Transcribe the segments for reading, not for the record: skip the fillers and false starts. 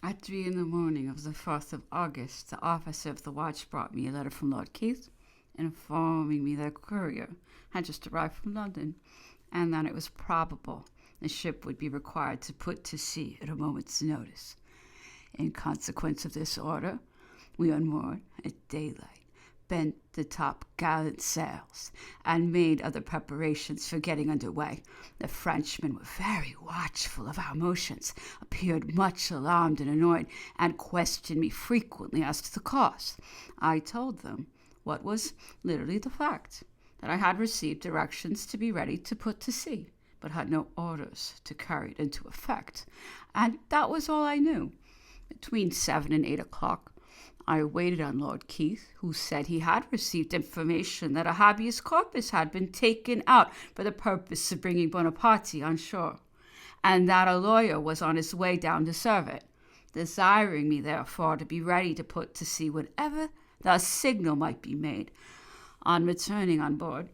At 3 in the morning of the 4th of August, the officer of the watch brought me a letter from Lord Keith, informing me that a courier had just arrived from London, and that it was probable the ship would be required to put to sea at a moment's notice. In consequence of this order, we unmoored at daylight, bent the top gallant sails, and made other preparations for getting under way. The Frenchmen were very watchful of our motions, appeared much alarmed and annoyed, and questioned me frequently as to the cause. I told them what was literally the fact, that I had received directions to be ready to put to sea, but had no orders to carry it into effect, and that was all I knew. Between 7 and 8 o'clock, I waited on Lord Keith, who said he had received information that a habeas corpus had been taken out for the purpose of bringing Bonaparte on shore, and that a lawyer was on his way down to serve it, desiring me, therefore, to be ready to put to sea whenever the signal might be made. On returning on board,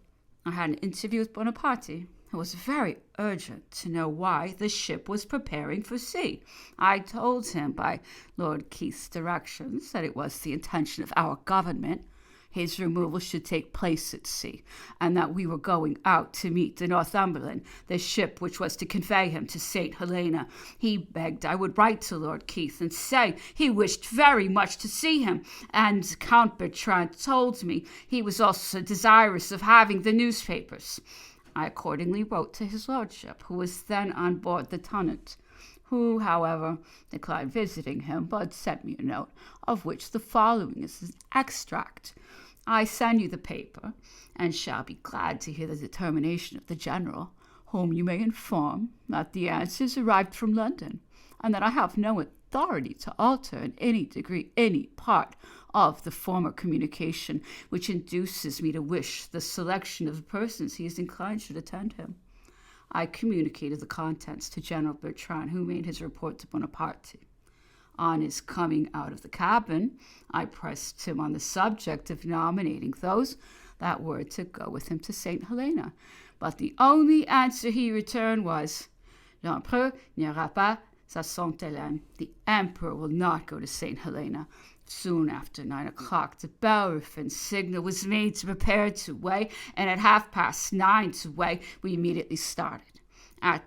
I had an interview with Bonaparte, who was very urgent to know why the ship was preparing for sea. I told him by Lord Keith's directions that it was the intention of our government his removal should take place at sea, and that we were going out to meet the Northumberland, the ship which was to convey him to St. Helena. He begged I would write to Lord Keith and say he wished very much to see him, and Count Bertrand told me he was also desirous of having the newspapers. I accordingly wrote to his lordship, who was then on board the Tonnant, who, however, declined visiting him, but sent me a note, of which the following is an extract. I send you the paper, and shall be glad to hear the determination of the general, whom you may inform that the answers arrived from London, and that I have no authority to alter in any degree any part of the former communication which induces me to wish the selection of the persons he is inclined should attend him. I communicated the contents to General Bertrand, who made his report to Bonaparte. On his coming out of the cabin, I pressed him on the subject of nominating those that were to go with him to St. Helena, but the only answer he returned was, "L'Empereur n'ira pas à Sainte Hélène." The Emperor will not go to St. Helena. Soon after 9 o'clock, the Bellerophon signal was made to prepare to weigh, and at 9:30 to weigh, we immediately started. At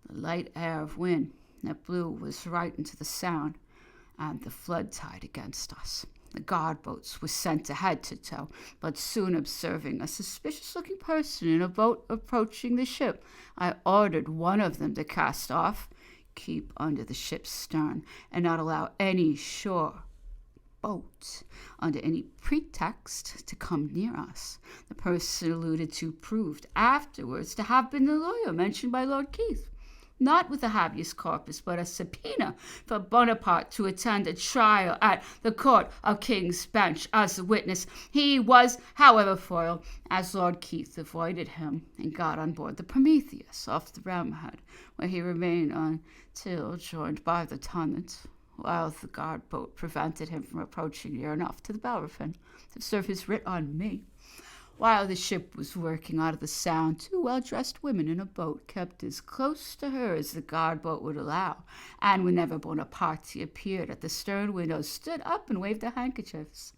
the light air of wind that blew was right into the Sound, and the flood tide against us. The guard boats were sent ahead to tow, but soon observing a suspicious-looking person in a boat approaching the ship, I ordered one of them to cast off, keep under the ship's stern, and not allow any shore boat, under any pretext, to come near us. The person alluded to proved afterwards to have been the lawyer mentioned by Lord Keith, not with a habeas corpus, but a subpoena for Bonaparte to attend a trial at the Court of King's Bench as a witness. He was, however, foiled, as Lord Keith avoided him and got on board the Prometheus off the Ramhead, where he remained until joined by the Tonnant, while the guard boat prevented him from approaching near enough to the Bellerophon to serve his writ on me. While the ship was working out of the Sound, 2 well-dressed women in a boat kept as close to her as the guard-boat would allow, and whenever Bonaparte appeared at the stern windows, stood up and waved their handkerchiefs.